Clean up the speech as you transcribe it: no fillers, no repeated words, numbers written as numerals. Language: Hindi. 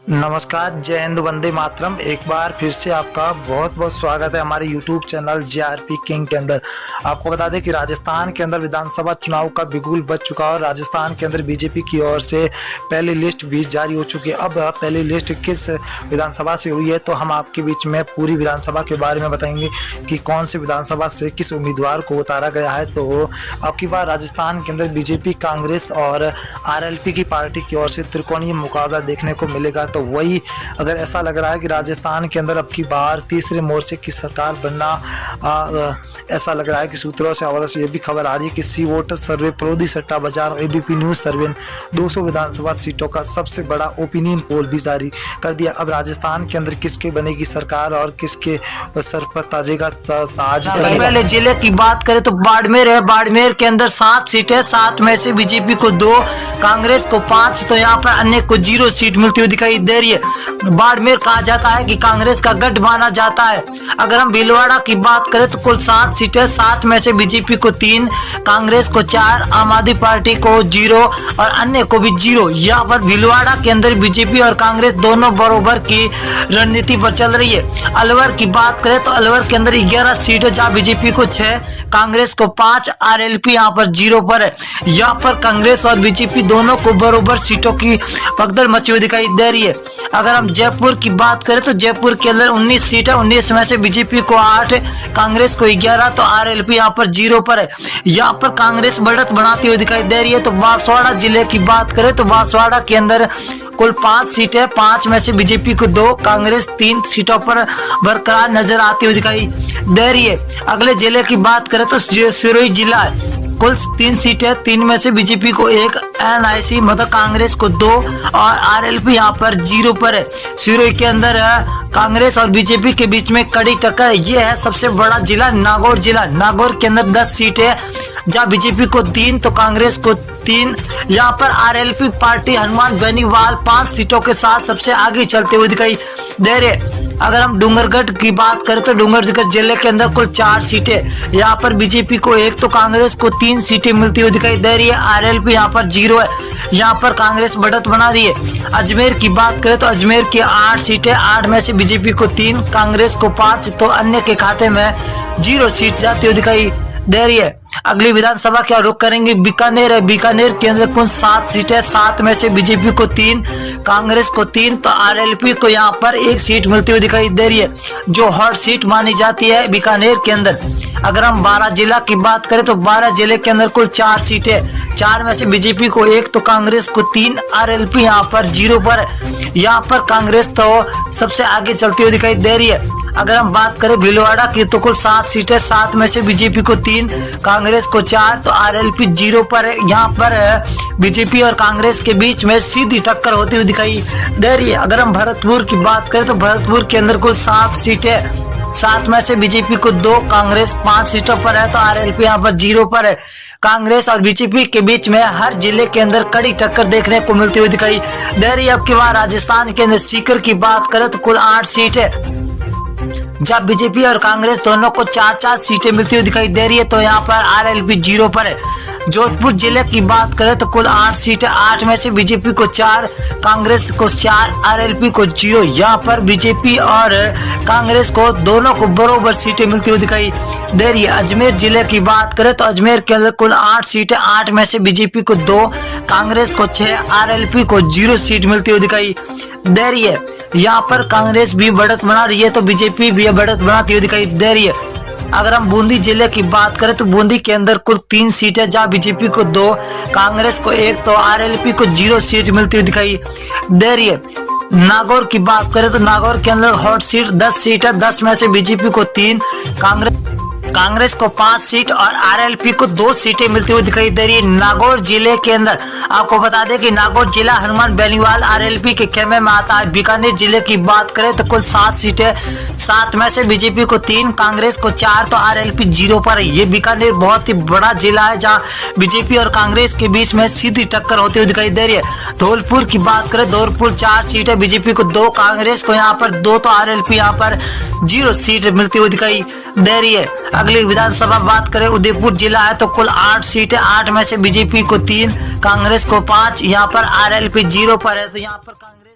नमस्कार, जय हिंद, वंदे मातरम। एक बार फिर से आपका बहुत बहुत स्वागत है हमारे YouTube चैनल JRP किंग के अंदर। आपको बता दें कि राजस्थान के अंदर विधानसभा चुनाव का बिगुल बज चुका है और राजस्थान के अंदर बीजेपी की ओर से पहली लिस्ट भी जारी हो चुकी है। अब पहली लिस्ट किस विधानसभा से हुई है तो हम आपके बीच में पूरी विधानसभा के बारे में बताएंगे कि कौन सी विधानसभा से किस उम्मीदवार को उतारा गया है। तो अब की बार राजस्थान के अंदर बीजेपी, कांग्रेस और RLP की पार्टी की ओर से त्रिकोणीय मुकाबला देखने को मिलेगा। तो वही अगर ऐसा लग रहा है कि राजस्थान के अंदर अब की बार तीसरे मोर्चे की सरकार बनना ऐसा लग रहा है कि सूत्रों से हवाले से ये भी खबर आ रही है कि सी वोटर सर्वे, प्रोदी सट्टा बाजार, ABP न्यूज सर्वे 200 विधानसभा सीटों का सबसे बड़ा ओपिनियन पोल भी जारी कर दिया। अब राजस्थान के अंदर किसके बनेगी सरकार और किसके सर पर ताजेगा ताज। पहले जिले की बात करें तो बाड़मेर है। बाड़मेर के अंदर 7 सीटें, 7 में से बीजेपी को 2, कांग्रेस को 5, तो यहाँ पर अन्य को 0 सीट मिलती हुई दिखाई दे रही है। बाड़मेर कहा जाता है कि कांग्रेस का गढ़ माना जाता है। अगर हम भीलवाड़ा की बात करें तो कुल 7 सीटें, 7 में से बीजेपी को 3, कांग्रेस को 4, आम आदमी पार्टी को 0 और अन्य को भी 0। यहाँ पर भीलवाड़ा के अंदर बीजेपी और कांग्रेस दोनों बराबर की रणनीति पर चल रही है। अलवर की बात करें तो अलवर के अंदर 11 सीटें, जहाँ बीजेपी को 6, कांग्रेस को 5, RLP यहाँ पर 0 पर है। यहाँ पर कांग्रेस और बीजेपी दोनों को बराबर सीटों की भगदड़ मची हुई दिखाई दे रही है। अगर हम जयपुर की बात करें तो जयपुर के अंदर 19 सीटें, 19 में से बीजेपी को 8, कांग्रेस को 11, तो RLP यहाँ पर 0 पर है। यहाँ पर कांग्रेस बढ़त बनाती हुई दिखाई दे रही है। तो बांसवाड़ा जिले की बात करें तो बांसवाड़ा के अंदर कुल 5 सीटें, 5 में से बीजेपी को 2, कांग्रेस 3 सीटों पर बरकरार नजर आती हुई दिखाई दे रही है। अगले जिले की बात करें तो सिरोही जिला है। कुल 3 सीटें, 3 में से बीजेपी को 1, NIC मतलब कांग्रेस को 2 और RLP यहाँ पर 0 पर है। सिरोही के अंदर कांग्रेस और बीजेपी के बीच में कड़ी टक्कर है। ये है सबसे बड़ा जिला नागौर जिला। नागौर के अंदर 10 सीटें, जहाँ बीजेपी को 3 तो कांग्रेस को 3। यहाँ पर RLP पार्टी हनुमान बेनीवाल 5 सीटों के साथ सबसे आगे चलते हुए दिखाई दे रहे। अगर हम डूंगरगढ़ की बात करें तो डूंगरगढ़ जिले के अंदर कुल 4 सीटें, यहाँ पर बीजेपी को 1 तो कांग्रेस को 3 सीटें मिलती हुई दिखाई दे रही है। RLP यहाँ पर 0 है। यहाँ पर कांग्रेस बढ़त बना रही है। अजमेर की बात करें तो अजमेर की 8 सीटें, 8 में से बीजेपी को 3, कांग्रेस को 5, तो अन्य के खाते में 0 सीट जाती हुई दिखाई दे रही है। अगली विधानसभा क्या रुख करेंगे, बीकानेर है। बीकानेर के अंदर कुल 7 सीटें, 7 में से बीजेपी को 3, कांग्रेस को 3, तो RLP को यहाँ पर 1 सीट मिलती हुई दिखाई दे रही है, जो हॉट सीट मानी जाती है बीकानेर के अंदर। अगर हम 12 जिला की बात करें तो 12 जिले के अंदर कुल 4 सीटें, 4 में से बीजेपी को 1 तो कांग्रेस को 3, RLP यहाँ पर 0 पर है। यहाँ पर कांग्रेस तो सबसे आगे चलती हुई दिखाई दे रही है। अगर हम बात करें भीलवाड़ा की तो कुल 7 सीटें, 7 में से बीजेपी को 3, कांग्रेस को 4, तो RLP 0 पर है। यहाँ पर बीजेपी और कांग्रेस के बीच में सीधी टक्कर होती हुई दिखाई दे रही है। अगर हम भरतपुर की बात करें तो भरतपुर के अंदर कुल 7 सीटें, 7 में से बीजेपी को 2, कांग्रेस 5 सीटों पर है, तो RLP यहाँ पर 0 पर है। कांग्रेस और बीजेपी के बीच में हर जिले के अंदर कड़ी टक्कर देखने को मिलती हुई दिखाई दे रही है। अब की बार राजस्थान के अंदर सीकर की बात करें तो कुल 8 सीटें, जब बीजेपी और कांग्रेस दोनों को 4-4 सीटें मिलती हुई दिखाई दे रही है, तो यहाँ पर RLP 0 पर है। जोधपुर जिले की बात करें तो कुल 8 सीटें, 8 में से बीजेपी को 4, कांग्रेस को 4, RLP को 0। यहाँ पर बीजेपी और कांग्रेस को दोनों को बराबर सीटें मिलती हुई दिखाई दे रही है। अजमेर जिले की बात करें तो अजमेर के अंदर कुल 8 सीटें, 8 में से बीजेपी को 2, कांग्रेस को 6, RLP को 0 सीट मिलती हुई दिखाई दे रही है। यहाँ पर कांग्रेस भी बढ़त बना रही है तो बीजेपी भी बढ़त बनाती हुई दिखाई दे रही है। अगर हम बूंदी जिले की बात करें तो बूंदी के अंदर कुल 3 सीटें, जहाँ बीजेपी को 2, कांग्रेस को 1, तो RLP को 0 सीट मिलती हुई दिखाई दे रही है। नागौर की बात करें तो नागौर के अंदर हॉट सीट 10 सीटें, 10 में से बीजेपी को 3, कांग्रेस को 5 सीट और RLP को 2 सीटें मिलती हुई दिखाई दे रही है। नागौर जिले के अंदर आपको बता दें कि नागौर जिला हनुमान बेनीवाल RLP के खेमे में आता है। बीकानेर जिले की बात करें तो कुल 7 सीटें, 7 में से बीजेपी को 3, कांग्रेस को 4, तो RLP 0 पर है। ये बीकानेर बहुत ही बड़ा जिला है, जहाँ बीजेपी और कांग्रेस के बीच में सीधी टक्कर होती हुई दिखाई दे रही है। धौलपुर की बात करें, धौलपुर 4 सीटें, बीजेपी को 2, कांग्रेस को यहाँ पर 2, तो RLP यहाँ पर 0 सीट मिलती हुई दिखाई दे रही है। अगली विधानसभा बात करें उदयपुर जिला है तो कुल 8 सीटें, 8 में से बीजेपी को 3, कांग्रेस को 5, यहाँ पर RLP 0 पर है। तो यहाँ पर कांग्रेस